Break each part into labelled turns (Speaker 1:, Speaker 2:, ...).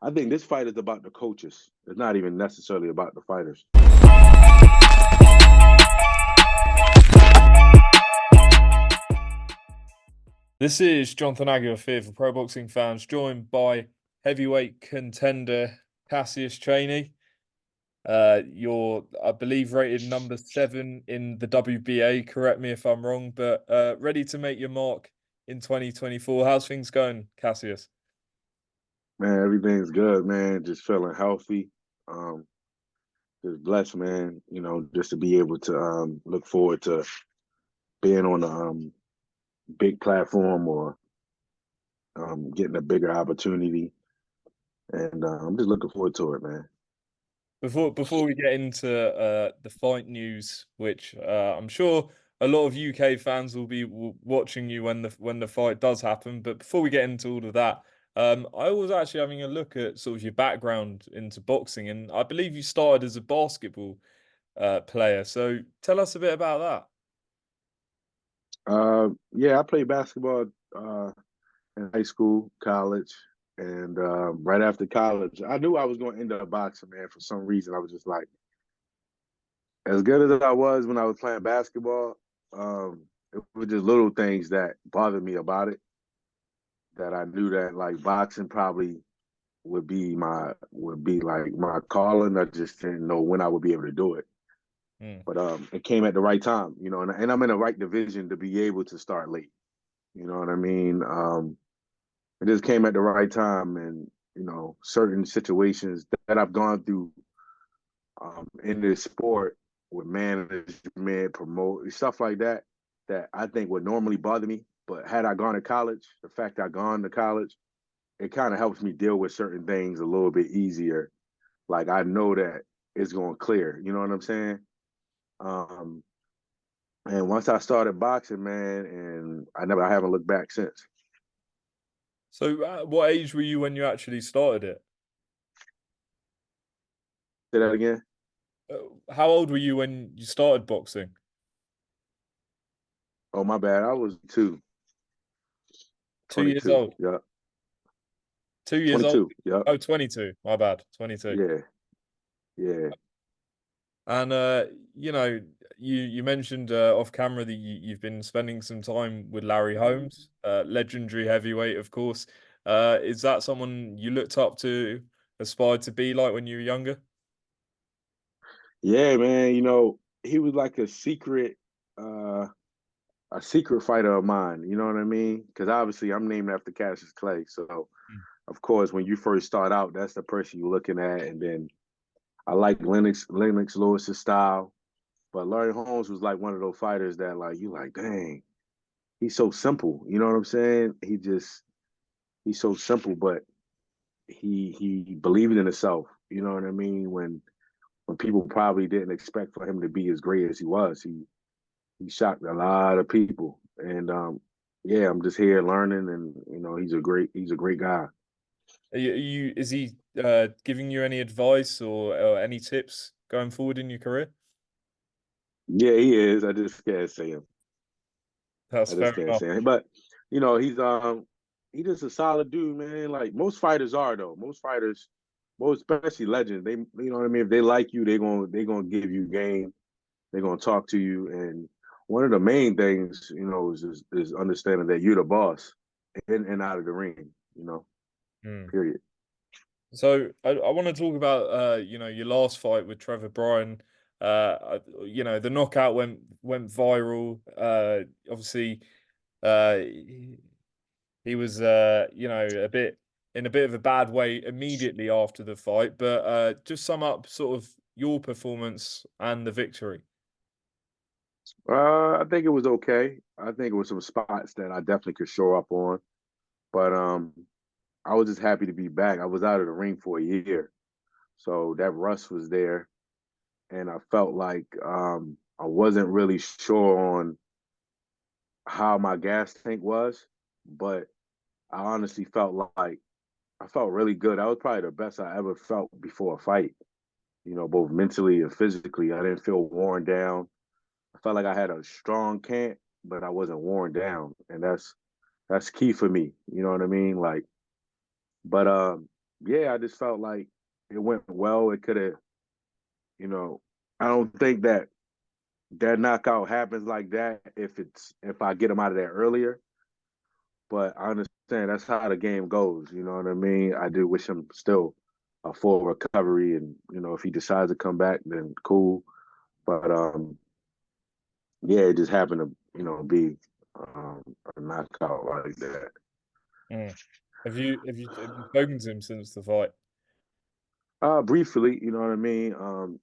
Speaker 1: I think this fight is about the coaches. It's not even necessarily about the fighters.
Speaker 2: This is Jonathan Aguilar here for Pro Boxing Fans, joined by heavyweight contender Cassius Chaney. You're, I believe, rated number 7 in the WBA. Correct me if I'm wrong, but ready to make your mark in 2024. How's things going, Cassius?
Speaker 1: Man, everything's good, man. Just feeling healthy. Um, just blessed, man. Just to be able to look forward to being on a big platform or getting a bigger opportunity. And I'm just looking forward to it, man.
Speaker 2: Before we get into the fight news, which I'm sure a lot of UK fans will be watching you when the fight does happen. But before we get into all of that, I was actually having a look at sort of your background into boxing, and I believe you started as a basketball player. So tell us a bit about that.
Speaker 1: Yeah, I played basketball in high school, college, and right after college, I knew I was going to end up boxing, man. For some reason, I was just like, as good as I was when I was playing basketball, it was just little things that bothered me about it. That I knew that like boxing probably would be like my calling. I just didn't know when I would be able to do it.
Speaker 2: Mm.
Speaker 1: But it came at the right time, and I'm in the right division to be able to start late. You know what I mean? It just came at the right time, and certain situations that I've gone through in this sport with management, promote stuff like that, that I think would normally bother me. But had I gone to college, the fact I gone to college, it kind of helps me deal with certain things a little bit easier. Like I know that it's going to clear. You know what I'm saying? Um, and once I started boxing, man, and I haven't looked back since.
Speaker 2: So, what age were you when you actually started it?
Speaker 1: Say that again.
Speaker 2: How old were you when you started boxing?
Speaker 1: Oh, my bad. I was
Speaker 2: 2 years
Speaker 1: 22.
Speaker 2: old.
Speaker 1: Yep.
Speaker 2: 2 years old.
Speaker 1: 22. Yep.
Speaker 2: Oh, 22. My bad. 22.
Speaker 1: Yeah. Yeah.
Speaker 2: And you know, you mentioned off camera that you've been spending some time with Larry Holmes, legendary heavyweight, of course. Is that someone you looked up to, aspired to be like when you were younger?
Speaker 1: Yeah, man. He was like uh, a secret fighter of mine. You know what I mean? Because obviously I'm named after Cassius Clay. So
Speaker 2: Mm.
Speaker 1: of course, when you first start out, that's the person you're looking at. And then I like Lennox Lewis's style. But Larry Holmes was like one of those fighters that like you like, dang, he's so simple. You know what I'm saying? He's so simple, but he believed in himself. You know what I mean? When people probably didn't expect for him to be as great as he was, he shocked a lot of people. And yeah, I'm just here learning, and he's a great guy.
Speaker 2: Is he giving you any advice or any tips going forward in your career?
Speaker 1: Yeah, he is. I just can't say him.
Speaker 2: That's
Speaker 1: I
Speaker 2: fair
Speaker 1: just can't
Speaker 2: enough.
Speaker 1: say him. But he's just a solid dude, man. Like most fighters are though. Most especially legends, they you know what I mean. If they like you, they gonna give you game. They're gonna talk to you, and one of the main things, is understanding that you're the boss in and out of the ring.
Speaker 2: Hmm.
Speaker 1: Period.
Speaker 2: So I want to talk about your last fight with Trevor Bryan. The knockout went viral. Obviously, he was a bit in a bit of a bad way immediately after the fight. But just sum up sort of your performance and the victory.
Speaker 1: I think it was okay. I think it was some spots that I definitely could show up on, but I was just happy to be back. I was out of the ring for a year, so that rust was there, and I felt like I wasn't really sure on how my gas tank was, but I honestly felt like I felt really good. That was probably the best I ever felt before a fight. Both mentally and physically. I didn't feel worn down. I felt like I had a strong camp, but I wasn't worn down, and that's key for me. You know what I mean? Like, but yeah, I just felt like it went well. It could have, you know, I don't think that knockout happens like that if I get him out of there earlier. But I understand that's how the game goes. You know what I mean? I do wish him still a full recovery, and if he decides to come back, then cool. But yeah, it just happened to be a knockout like that.
Speaker 2: Mm. Have you spoken to him since the fight?
Speaker 1: Briefly, you know what I mean?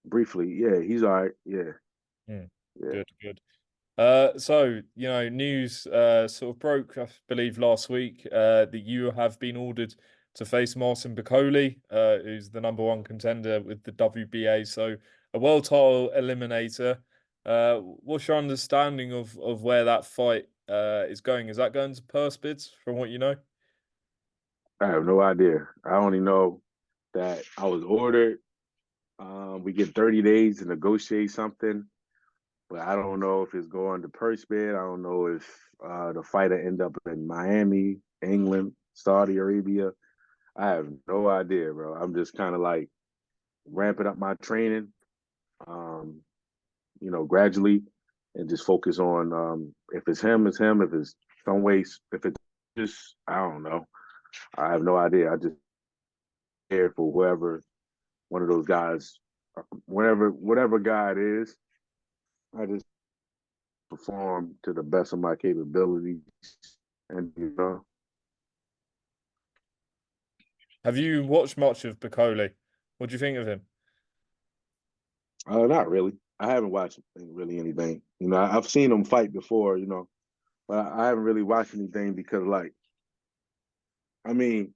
Speaker 1: Briefly, yeah, he's all right. Yeah,
Speaker 2: Mm.
Speaker 1: yeah.
Speaker 2: Good, good. So news sort of broke, I believe, last week that you have been ordered to face Martin Bakole, who's the #1 contender with the WBA, so a world title eliminator. What's your understanding of where that fight is going? Is that going to purse bids, from what you know?
Speaker 1: I have no idea. I only know that I was ordered. We get 30 days to negotiate something, but I don't know if it's going to purse bid. I don't know if the fighter end up in Miami, England, Saudi Arabia. I have no idea, bro. I'm just kind of like ramping up my training, um, gradually, and just focus on if it's him, it's him. If it's some ways, if it's just, I don't know. I have no idea. I just care for whoever one of those guys, whatever guy it is. I just perform to the best of my capabilities, and
Speaker 2: Have you watched much of Bakole? What do you think of him?
Speaker 1: not really. I haven't watched really anything. I've seen him fight before, but I haven't really watched anything because, like, I mean,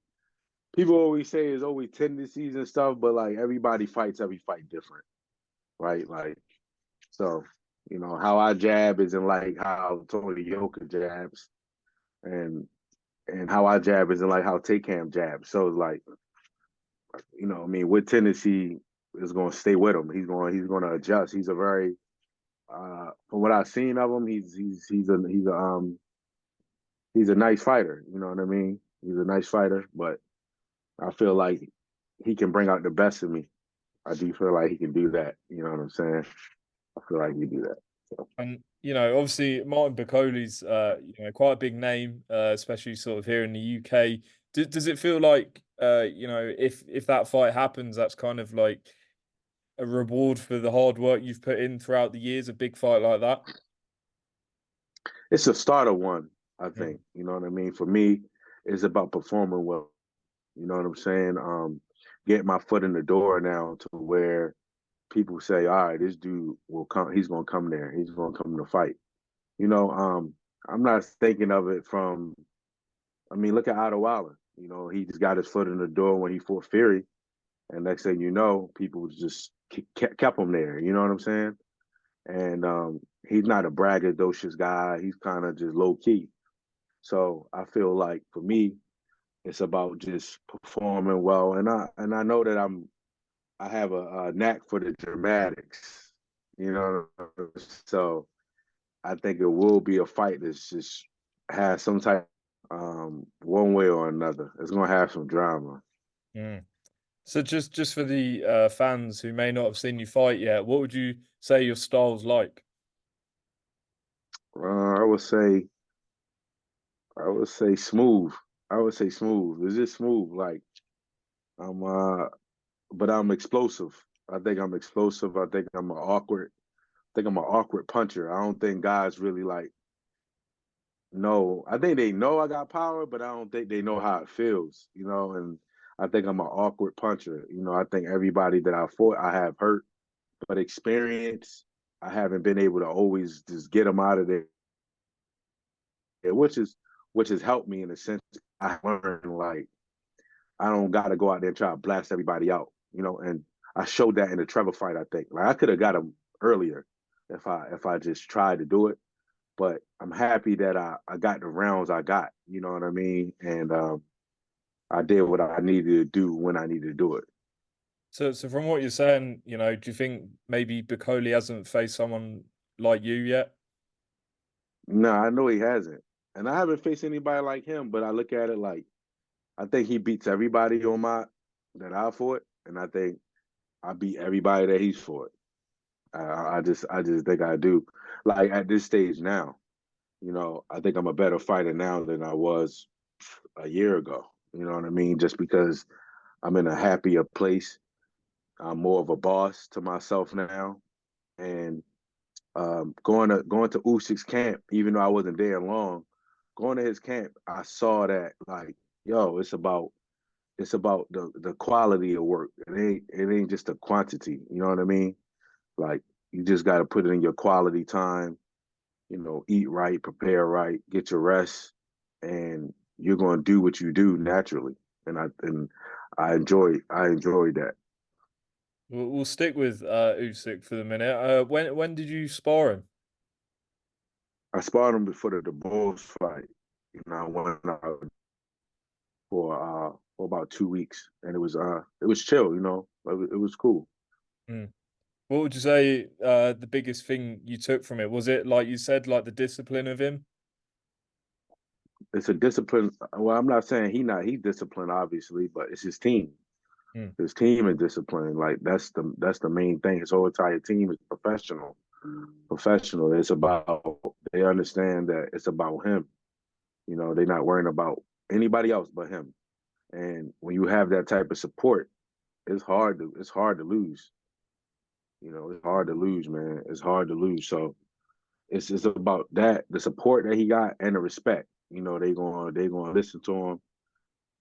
Speaker 1: people always say there's always tendencies and stuff, but like everybody fights every fight different, right? Like, so how I jab isn't like how Tony Yoka jabs, and how I jab isn't like how Takam jabs. So it's like, I mean, with tendency is going to stay with him. He's going to adjust. He's a very from what I've seen of him, he's a nice fighter. You know what I mean? He's a nice fighter, but I feel like he can bring out the best in me. I do feel like he can do that. You know what I'm saying? I feel like he can do that. So.
Speaker 2: And obviously Martin Bakole's quite a big name, especially sort of here in the UK. Does it feel like if that fight happens, that's kind of like a reward for the hard work you've put in throughout the years, a big fight like that?
Speaker 1: It's a starter one, I
Speaker 2: Mm.
Speaker 1: think. You know what I mean? For me, it's about performing well. You know what I'm saying? Get my foot in the door now to where people say, all right, this dude will come, he's gonna come there, he's gonna come to fight. You know, I'm not thinking of it from I mean, look at Otto Allen. He just got his foot in the door when he fought Fury, and next thing you know, people just kept him there. You know what I'm saying? And he's not a braggadocious guy. He's kind of just low key. So I feel like for me, it's about just performing well, and I know that I have a knack for the dramatics. You know, so I think it will be a fight that's just has some type one way or another. It's gonna have some drama.
Speaker 2: Mm. So just for the fans who may not have seen you fight yet, what would you say your style's like?
Speaker 1: I would say smooth. I would say smooth. It's just smooth. Like I'm but I'm explosive. I think I'm explosive. I think I'm an awkward puncher. I don't think guys really like know. I think they know I got power, but I don't think they know how it feels, and I think I'm an awkward puncher. I think everybody that I fought I have hurt, but experience, I haven't been able to always just get them out of there, which has helped me in a sense. I learned like I don't got to go out there and try to blast everybody out, and I showed that in the Trevor fight. I think like I could have got him earlier if I just tried to do it, but I'm happy that I got the rounds I got. You know what I mean? And I did what I needed to do when I needed to do it.
Speaker 2: So from what you're saying, do you think maybe Bakole hasn't faced someone like you yet?
Speaker 1: No, I know he hasn't, and I haven't faced anybody like him. But I look at it like I think he beats everybody on that I fought, and I think I beat everybody that he's fought. I just think I do. Like at this stage now, I think I'm a better fighter now than I was a year ago. You know what I mean? Just because I'm in a happier place. I'm more of a boss to myself now, and going to Usyk's camp, even though I wasn't there long, going to his camp, I saw that like, yo, it's about the quality of work. It ain't just the quantity. You know what I mean? Like you just got to put in your quality time. Eat right, prepare right, get your rest, and you're going to do what you do naturally. And I enjoyed that.
Speaker 2: We'll stick with Usyk for the minute. When did you spar him?
Speaker 1: I sparred him before the Bulls fight. I went out for about 2 weeks, and it was chill. It was cool.
Speaker 2: Hmm. What would you say the biggest thing you took from it? Was it like you said, like the discipline of him?
Speaker 1: It's a discipline. Well, I'm not saying he disciplined obviously, but it's his team.
Speaker 2: Hmm.
Speaker 1: His team is disciplined. Like that's the main thing. His whole entire team is professional. Professional. They understand that it's about him. They're not worrying about anybody else but him. And when you have that type of support, it's hard to lose. It's hard to lose, man. It's hard to lose. So it's about that, the support that he got and the respect. They gonna listen to him,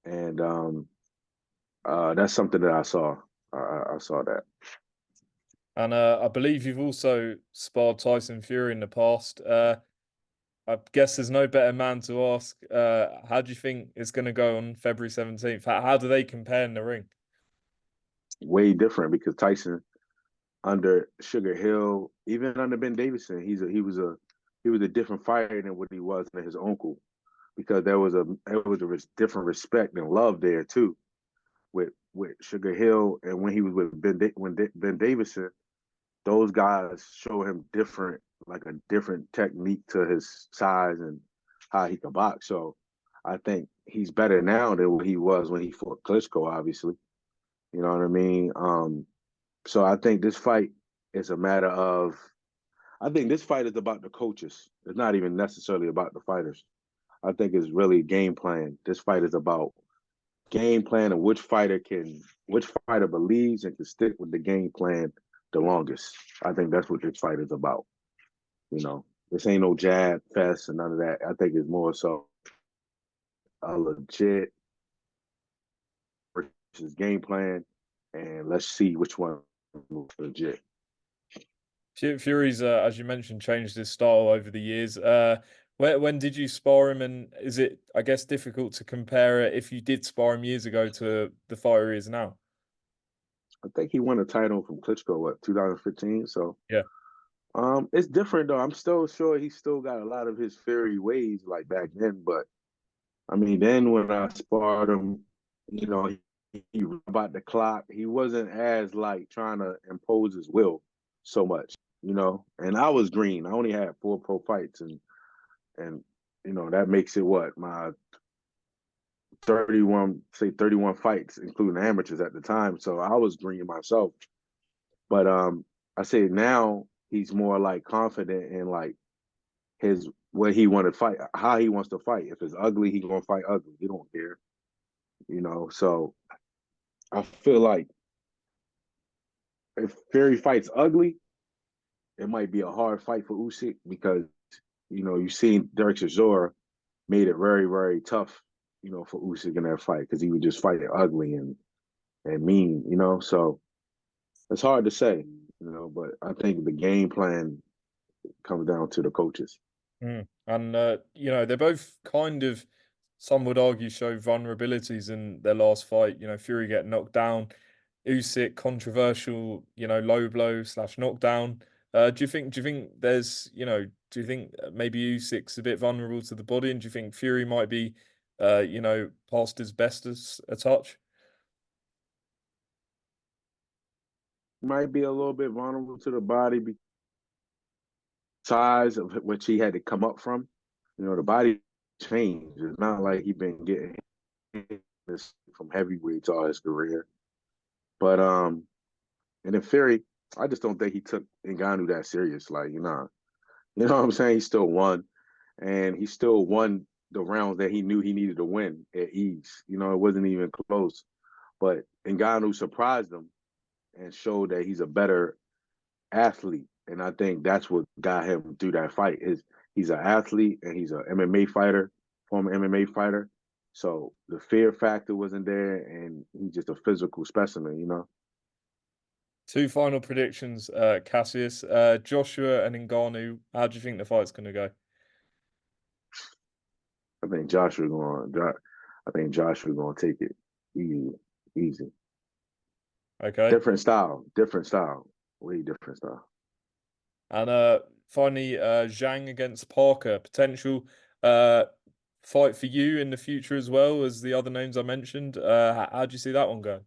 Speaker 1: and that's something that I saw. I saw that.
Speaker 2: And I believe you've also sparred Tyson Fury in the past. I guess there's no better man to ask. How do you think it's going to go on February 17th? How do they compare in the ring?
Speaker 1: Way different because Tyson under Sugar Hill, even under Ben Davison, he was a different fighter than what he was in his uncle because there was a different respect and love there too with Sugar Hill, and when he was with Ben Davison, those guys show him like a different technique to his size and how he can box. So I think he's better now than what he was when he fought Klitschko, obviously. You know what I mean? So I think this fight is a matter of I think this fight is about the coaches. It's not even necessarily about the fighters. I think it's really game plan. This fight is about game plan and which fighter believes and can stick with the game plan the longest. I think that's what this fight is about. This ain't no jab fest and none of that. I think it's more so a legit versus game plan, and let's see which one is legit.
Speaker 2: Fury's, as you mentioned, changed his style over the years. When did you spar him, and is it, I guess, difficult to compare it if you did spar him years ago to the fighter he is now?
Speaker 1: I think he won a title from Klitschko, 2015. So
Speaker 2: Yeah.
Speaker 1: it's different though. I'm still sure he still got a lot of his Fury ways like back then, but I mean, then when I sparred him, he about the clock. He wasn't as like trying to impose his will so much, And I was green. I only had 4 pro fights, and that makes it what my 31 fights, including amateurs at the time. So I was green myself, but I say now he's more like confident in like his what he want to fight, how he wants to fight. If it's ugly, he gonna fight ugly. He don't care. So I feel like if Fury fights ugly, it might be a hard fight for Usyk because you've seen Derek Chisora made it very very tough, for Usyk in that fight because he would just fight it ugly and mean, So it's hard to say, but I think the game plan comes down to the coaches.
Speaker 2: Mm. And they're both kind of, some would argue, show vulnerabilities in their last fight. Fury get knocked down, Usyk controversial, low blow slash knockdown. Do you think there's, do you think maybe Usyk's a bit vulnerable to the body, and do you think Fury might be, past his best as a touch?
Speaker 1: Might be a little bit vulnerable to the body because size of which he had to come up from. The body changed. It's not like he been getting from heavyweight all his career. But and in Fury, I just don't think he took Ngannou that serious. Like, you know what I'm saying? He still won, and he still won the rounds that he knew he needed to win at ease. It wasn't even close. But Ngannou surprised him and showed that he's a better athlete, and I think that's what got him through that fight. Is he's an athlete and he's a MMA fighter, former MMA fighter. So the fear factor wasn't there, and he's just a physical specimen.
Speaker 2: Two final predictions, Cassius. Joshua and Ngannou. How do you think the fight's going to go?
Speaker 1: I think Joshua going. I think Joshua going to take it easy, easy.
Speaker 2: Okay.
Speaker 1: Different style, way different style.
Speaker 2: And finally, Zhang against Parker. Potential fight for you in the future as well as the other names I mentioned. How do you see that one going?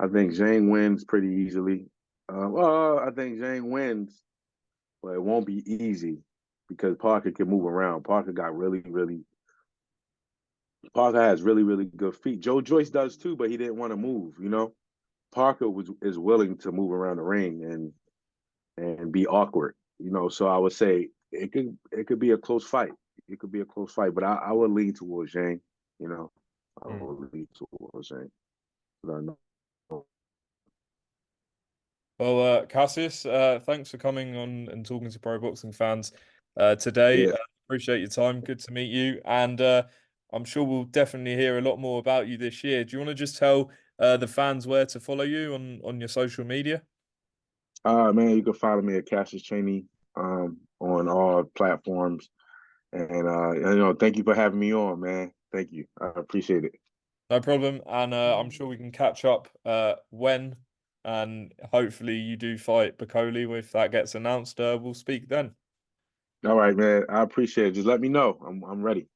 Speaker 1: I think Zhang wins pretty easily. I think Zhang wins, but it won't be easy because Parker can move around. Parker has really, really good feet. Joe Joyce does too, but he didn't want to move. Parker is willing to move around the ring and be awkward. So I would say it could be a close fight. It could be a close fight, but I would lean towards Zhang. I would lean towards Zhang.
Speaker 2: Well, Cassius, thanks for coming on and talking to pro boxing fans today.
Speaker 1: Yeah.
Speaker 2: Appreciate your time. Good to meet you. And I'm sure we'll definitely hear a lot more about you this year. Do you want to just tell the fans where to follow you on your social media?
Speaker 1: Man, you can follow me at Cassius Chaney on all platforms. And thank you for having me on, man. Thank you. I appreciate it.
Speaker 2: No problem. And I'm sure we can catch up when and hopefully you do fight Bakole if that gets announced. We'll speak then.
Speaker 1: All right, man. I appreciate it. Just let me know. I'm ready.